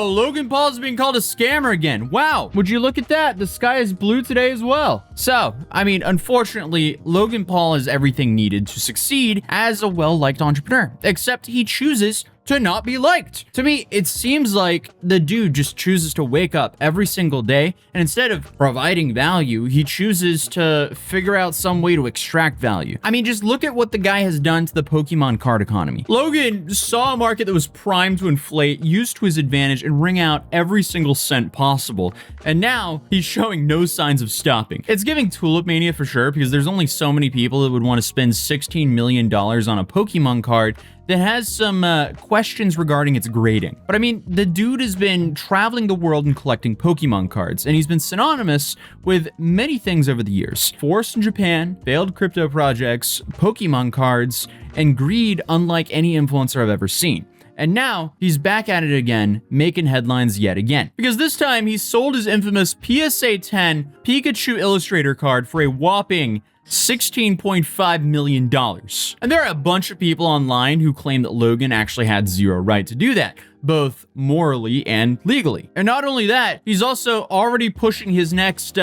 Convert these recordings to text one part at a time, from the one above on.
Oh, Logan Paul is being called a scammer again. Wow. Would you look at that? The sky is blue today as well. So, I mean, unfortunately, Logan Paul has everything needed to succeed as a well-liked entrepreneur, except he chooses to not be liked. To me, it seems like the dude just chooses to wake up every single day, and instead of providing value, he chooses to figure out some way to extract value. I mean, just look at what the guy has done to the Pokemon card economy. Logan saw a market that was primed to inflate, used to his advantage, and wring out every single cent possible, and now he's showing no signs of stopping. It's giving Tulip Mania for sure, because there's only so many people that would want to spend $16 million on a Pokemon card that has some questions regarding its grading. But I mean, the dude has been traveling the world and collecting Pokemon cards, and he's been synonymous with many things over the years. Force in Japan, failed crypto projects, Pokemon cards, and greed unlike any influencer I've ever seen. And now he's back at it again, making headlines yet again. Because this time he sold his infamous PSA 10 Pikachu Illustrator card for a whopping $16.5 million. And there are a bunch of people online who claim that Logan actually had zero right to do that, both morally and legally. And not only that, he's also already pushing his next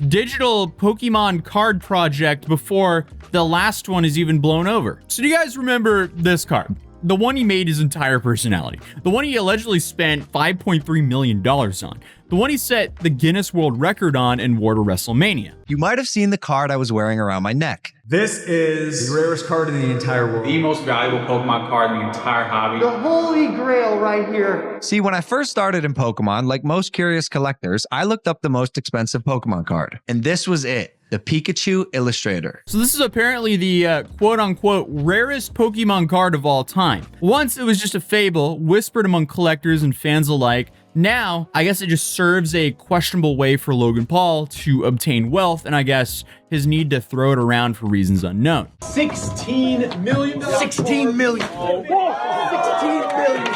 digital Pokemon card project before the last one is even blown over. So do you guys remember this card? The one he made his entire personality. The one he allegedly spent $5.3 million on. The one he set the Guinness World Record on and wore to WrestleMania. You might have seen the card I was wearing around my neck. This is the rarest card in the entire world. The most valuable Pokemon card in the entire hobby. The holy grail right here. See, when I first started in Pokemon, like most curious collectors, I looked up the most expensive Pokemon card. And this was it. The Pikachu Illustrator. So this is apparently the quote-unquote rarest Pokemon card of all time. Once it was just a fable, whispered among collectors and fans alike. Now, I guess it just serves a questionable way for Logan Paul to obtain wealth, and I guess his need to throw it around for reasons unknown. $16 million. 16 million. 16 million.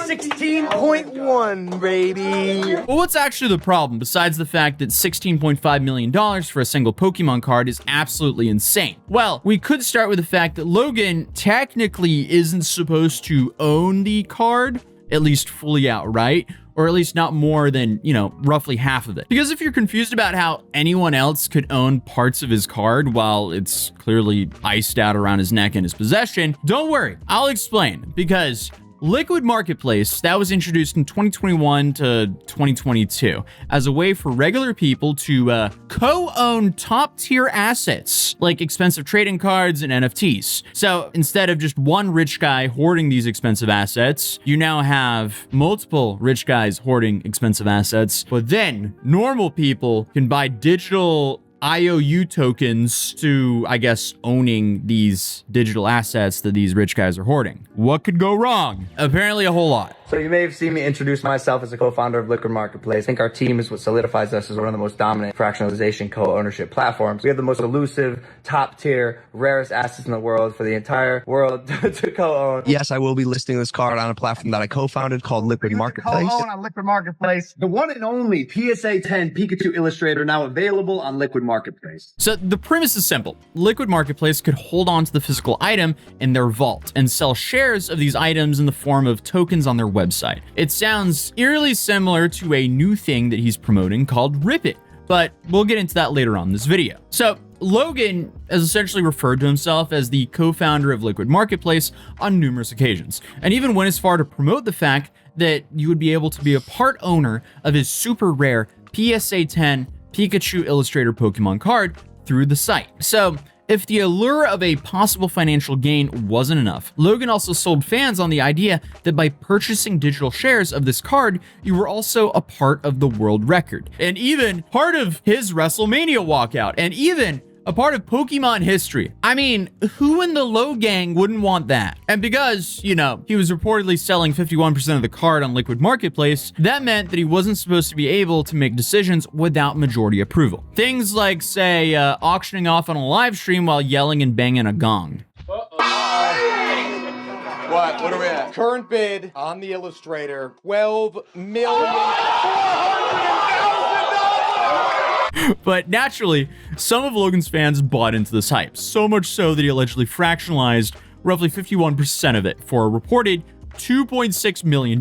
16.1, baby. Well, what's actually the problem, besides the fact that $16.5 million for a single Pokemon card is absolutely insane? Well, we could start with the fact that Logan technically isn't supposed to own the card, at least fully outright, or at least not more than, roughly half of it. Because if you're confused about how anyone else could own parts of his card while it's clearly iced out around his neck in his possession, don't worry, I'll explain. Because Liquid Marketplace, that was introduced in 2021 to 2022 as a way for regular people to co-own top-tier assets like expensive trading cards and NFTs. So instead of just one rich guy hoarding these expensive assets, you now have multiple rich guys hoarding expensive assets, but then normal people can buy digital IOU tokens to, I guess, owning these digital assets that these rich guys are hoarding. What could go wrong? Apparently a whole lot. So you may have seen me introduce myself as a co-founder of Liquid Marketplace. I think our team is what solidifies us as one of the most dominant fractionalization co-ownership platforms. We have the most elusive, top-tier, rarest assets in the world for the entire world to co-own. Yes, I will be listing this card on a platform that I co-founded called Liquid Marketplace. Co-own on Liquid Marketplace. The one and only PSA 10 Pikachu Illustrator now available on Liquid Marketplace. So the premise is simple. Liquid Marketplace could hold on to the physical item in their vault and sell shares of these items in the form of tokens on their website. It sounds eerily similar to a new thing that he's promoting called Rippet, but we'll get into that later on in this video. So Logan has essentially referred to himself as the co-founder of Liquid Marketplace on numerous occasions, and even went as far to promote the fact that you would be able to be a part owner of his super rare PSA 10 Pikachu Illustrator Pokemon card through the site. So if the allure of a possible financial gain wasn't enough, Logan also sold fans on the idea that by purchasing digital shares of this card, you were also a part of the world record, and even part of his WrestleMania walkout, and even a part of Pokemon history. I mean, who in the Low Gang wouldn't want that? And because, he was reportedly selling 51% of the card on Liquid Marketplace, that meant that he wasn't supposed to be able to make decisions without majority approval. Things like, say, auctioning off on a live stream while yelling and banging a gong. What are we at? Current bid on the Illustrator, $12 million. But naturally, some of Logan's fans bought into this hype, so much so that he allegedly fractionalized roughly 51% of it for a reported $2.6 million.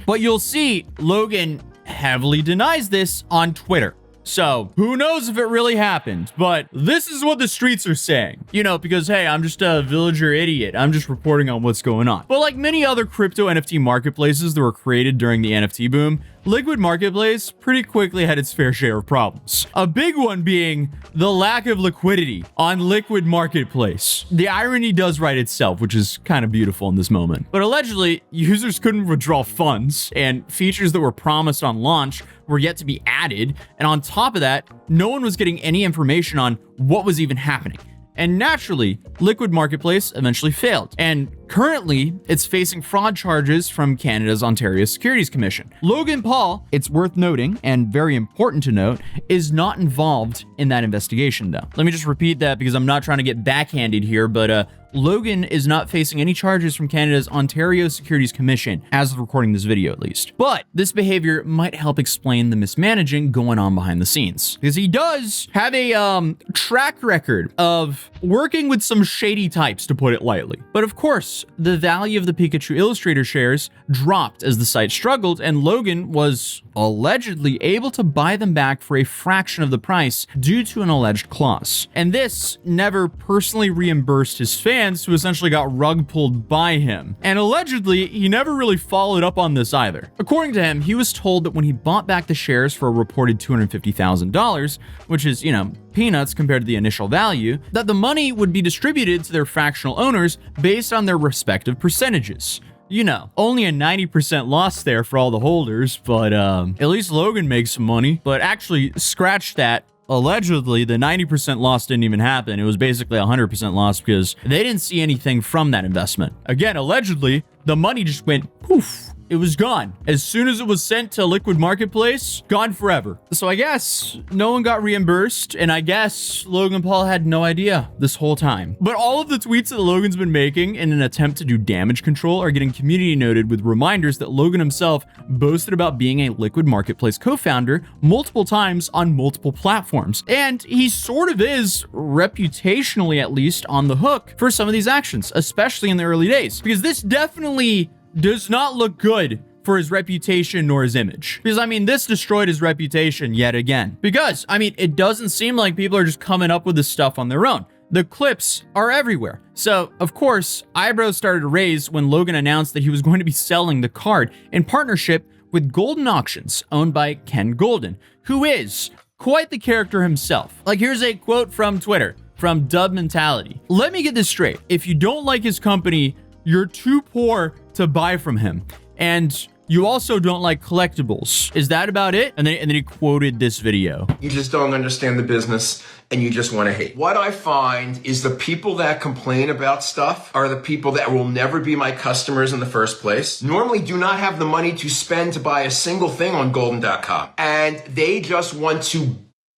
But you'll see Logan heavily denies this on Twitter. So who knows if it really happened, but this is what the streets are saying, you know, because, hey, I'm just a villager idiot. I'm just reporting on what's going on. But like many other crypto NFT marketplaces that were created during the NFT boom, Liquid Marketplace pretty quickly had its fair share of problems. A big one being the lack of liquidity on Liquid Marketplace. The irony does write itself, which is kind of beautiful in this moment. But allegedly, users couldn't withdraw funds, and features that were promised on launch were yet to be added. And on top of that, no one was getting any information on what was even happening. And naturally, Liquid Marketplace eventually failed. And currently, it's facing fraud charges from Canada's Ontario Securities Commission. Logan Paul, it's worth noting, and very important to note, is not involved in that investigation, though. Let me just repeat that because I'm not trying to get backhanded here, but Logan is not facing any charges from Canada's Ontario Securities Commission, as of recording this video at least. But this behavior might help explain the mismanaging going on behind the scenes, because he does have a track record of working with some shady types, to put it lightly. But of course, the value of the Pikachu Illustrator shares dropped as the site struggled, and Logan was allegedly able to buy them back for a fraction of the price due to an alleged clause. And this never personally reimbursed his fans, who essentially got rug pulled by him. And allegedly, he never really followed up on this either. According to him, he was told that when he bought back the shares for a reported $250,000, which is, you know, peanuts compared to the initial value, that the money would be distributed to their fractional owners based on their respective percentages. You know, only a 90% loss there for all the holders, but at least Logan makes some money. But actually, scratch that. Allegedly, the 90% loss didn't even happen. It was basically 100% loss because they didn't see anything from that investment. Again, allegedly, the money just went poof. It was gone. As soon as it was sent to Liquid Marketplace, gone forever. So I guess no one got reimbursed, and I guess Logan Paul had no idea this whole time. But all of the tweets that Logan's been making in an attempt to do damage control are getting community noted with reminders that Logan himself boasted about being a Liquid Marketplace co-founder multiple times on multiple platforms. And he sort of is, reputationally at least, on the hook for some of these actions, especially in the early days. Because this definitely does not look good for his reputation nor his image. Because, I mean, this destroyed his reputation yet again. Because, I mean, it doesn't seem like people are just coming up with this stuff on their own. The clips are everywhere. So, of course, eyebrows started to raise when Logan announced that he was going to be selling the card in partnership with Goldin Auctions, owned by Ken Goldin, who is quite the character himself. Like, here's a quote from Twitter, from Dub Mentality. "Let me get this straight. If you don't like his company, you're too poor to buy from him. And you also don't like collectibles. Is that about it?" And then he quoted this video. "You just don't understand the business and you just want to hate." What I find is the people that complain about stuff are the people that will never be my customers in the first place, normally do not have the money to spend to buy a single thing on Goldin.com. And they just want to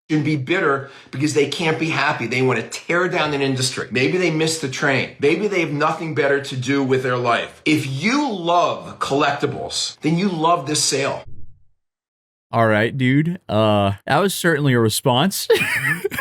and be bitter because they can't be happy. They want to tear down an industry. Maybe they missed the train. Maybe they have nothing better to do with their life. If you love collectibles, then you love this sale. All right, dude. That was certainly a response.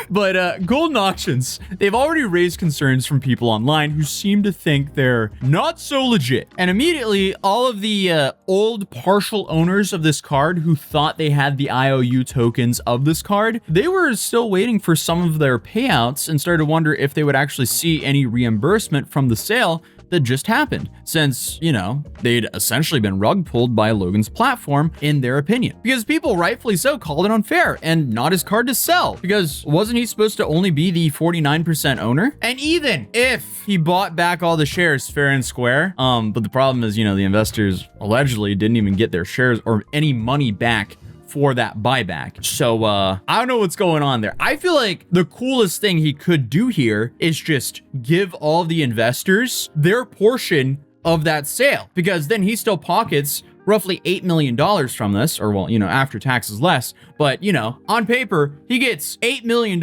But Goldin Auctions, they've already raised concerns from people online who seem to think they're not so legit. And immediately, all of the old partial owners of this card who thought they had the IOU tokens of this card, they were still waiting for some of their payouts and started to wonder if they would actually see any reimbursement from the sale that just happened, since, you know, they'd essentially been rug pulled by Logan's platform, in their opinion. Because people rightfully so called it unfair and not his card to sell, because wasn't he supposed to only be the 49% owner? And even if he bought back all the shares fair and square, but the problem is, you know, the investors allegedly didn't even get their shares or any money back for that buyback. So I don't know what's going on there. I feel like the coolest thing he could do here is just give all the investors their portion of that sale, because then he still pockets roughly $8 million from this, or, well, you know, after taxes less, but, you know, on paper, he gets $8 million.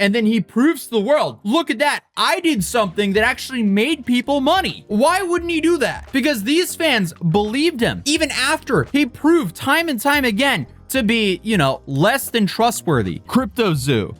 And then he proves to the world, look at that, I did something that actually made people money. Why wouldn't he do that? Because these fans believed him, even after he proved time and time again to be, you know, less than trustworthy. Crypto Zoo.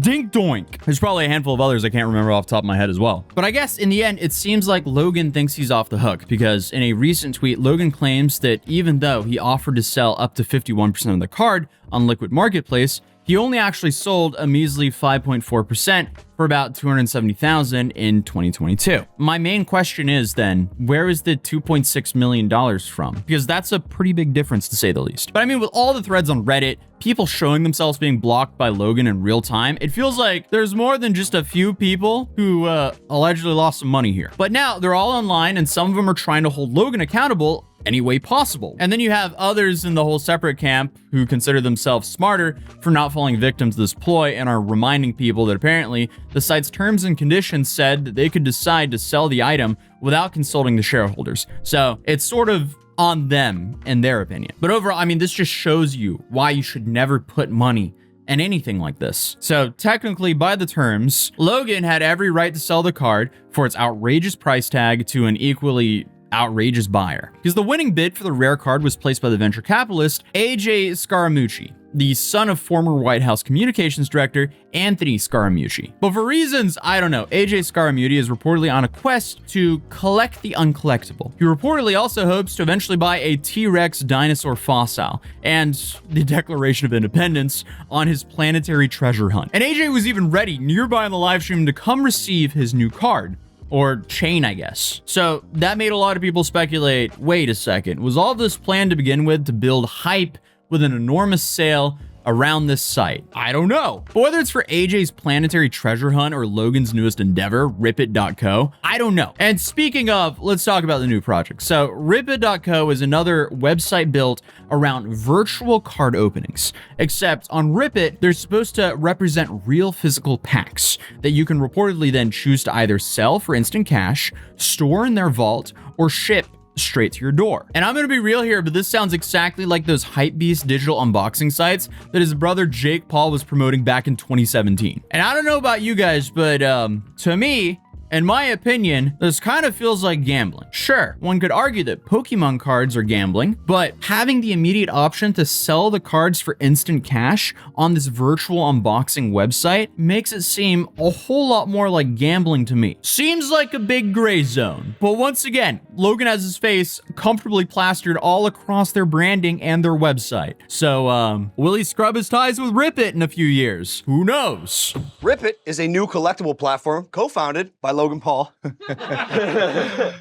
Dink Doink. There's probably a handful of others I can't remember off the top of my head as well. But I guess in the end, it seems like Logan thinks he's off the hook, because in a recent tweet, Logan claims that even though he offered to sell up to 51% of the card on Liquid Marketplace, he only actually sold a measly 5.4% for about $270,000 in 2022. My main question is then, where is the $2.6 million from? Because that's a pretty big difference, to say the least. But I mean, with all the threads on Reddit, people showing themselves being blocked by Logan in real time, it feels like there's more than just a few people who allegedly lost some money here. But now they're all online, and some of them are trying to hold Logan accountable any way possible. And then you have others in the whole separate camp who consider themselves smarter for not falling victim to this ploy and are reminding people that apparently the site's terms and conditions said that they could decide to sell the item without consulting the shareholders. So it's sort of on them in their opinion. But overall, I mean, this just shows you why you should never put money in anything like this. So technically, by the terms, Logan had every right to sell the card for its outrageous price tag to an equally outrageous buyer, because the winning bid for the rare card was placed by the venture capitalist AJ Scaramucci, the son of former White House communications director Anthony Scaramucci. But for reasons I don't know, AJ Scaramucci is reportedly on a quest to collect the uncollectible. He reportedly also hopes to eventually buy a T-Rex dinosaur fossil and the Declaration of Independence on his planetary treasure hunt. And AJ was even ready nearby on the live stream to come receive his new card. Or chain, I guess. So that made a lot of people speculate, wait a second, was all of this planned to begin with to build hype with an enormous sale around this site? I don't know. But whether it's for AJ's planetary treasure hunt or Logan's newest endeavor, Rippet.co, I don't know. And speaking of, let's talk about the new project. So Rippet.co is another website built around virtual card openings. Except on Rippet, they're supposed to represent real physical packs that you can reportedly then choose to either sell for instant cash, store in their vault, or ship straight to your door. And I'm gonna be real here, but this sounds exactly like those hypebeast digital unboxing sites that his brother Jake Paul was promoting back in 2017. And I don't know about you guys, but to me, in my opinion, this kind of feels like gambling. Sure, one could argue that Pokemon cards are gambling, but having the immediate option to sell the cards for instant cash on this virtual unboxing website makes it seem a whole lot more like gambling to me. Seems like a big gray zone. But once again, Logan has his face comfortably plastered all across their branding and their website. So, will he scrub his ties with Rippet in a few years? Who knows? Rippet is a new collectible platform co-founded by Logan Paul.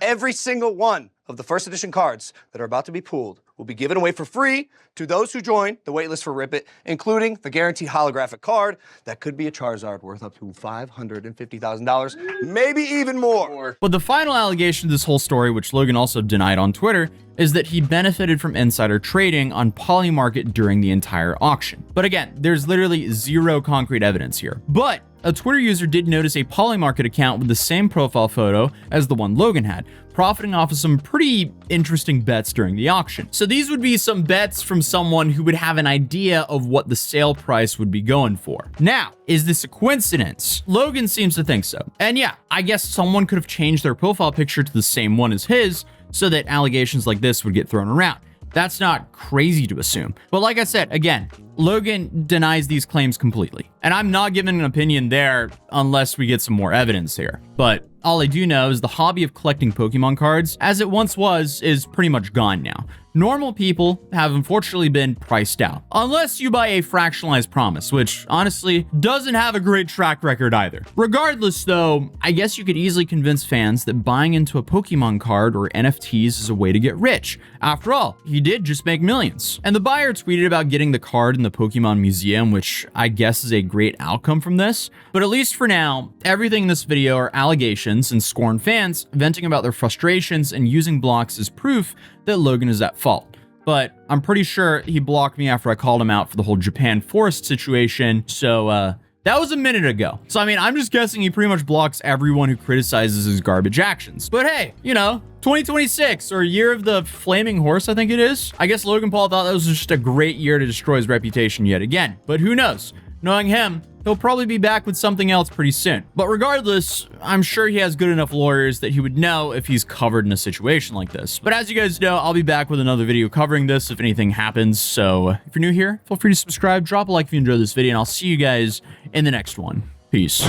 Every single one of the first edition cards that are about to be pooled will be given away for free to those who join the waitlist for Rippet, including the guaranteed holographic card that could be a Charizard worth up to $550,000, maybe even more. But the final allegation of this whole story, which Logan also denied on Twitter, is that he benefited from insider trading on Polymarket during the entire auction. But again, there's literally zero concrete evidence here. But a Twitter user did notice a Polymarket account with the same profile photo as the one Logan had, profiting off of some pretty interesting bets during the auction. So these would be some bets from someone who would have an idea of what the sale price would be going for. Now, is this a coincidence? Logan seems to think so. And yeah, I guess someone could have changed their profile picture to the same one as his so that allegations like this would get thrown around. That's not crazy to assume. But like I said, again, Logan denies these claims completely. And I'm not giving an opinion there unless we get some more evidence here. But all I do know is the hobby of collecting Pokemon cards, as it once was, is pretty much gone now. Normal people have unfortunately been priced out. Unless you buy a fractionalized promise, which honestly doesn't have a great track record either. Regardless though, I guess you could easily convince fans that buying into a Pokemon card or NFTs is a way to get rich. After all, he did just make millions. And the buyer tweeted about getting the card in the Pokemon Museum, which I guess is a great outcome from this. But at least for now, everything in this video are allegations and scorn fans venting about their frustrations and using blocks as proof that Logan is at fault. But I'm pretty sure he blocked me after I called him out for the whole Japan forest situation. So that was a minute ago. So I mean, I'm just guessing he pretty much blocks everyone who criticizes his garbage actions. But hey, you know, 2026 or year of the flaming horse, I think it is. I guess Logan Paul thought that was just a great year to destroy his reputation yet again. But who knows? knowing him, he'll probably be back with something else pretty soon. But regardless, I'm sure he has good enough lawyers that he would know if he's covered in a situation like this. But as you guys know, I'll be back with another video covering this if anything happens. So if you're new here, feel free to subscribe, drop a like if you enjoyed this video, and I'll see you guys in the next one. Peace.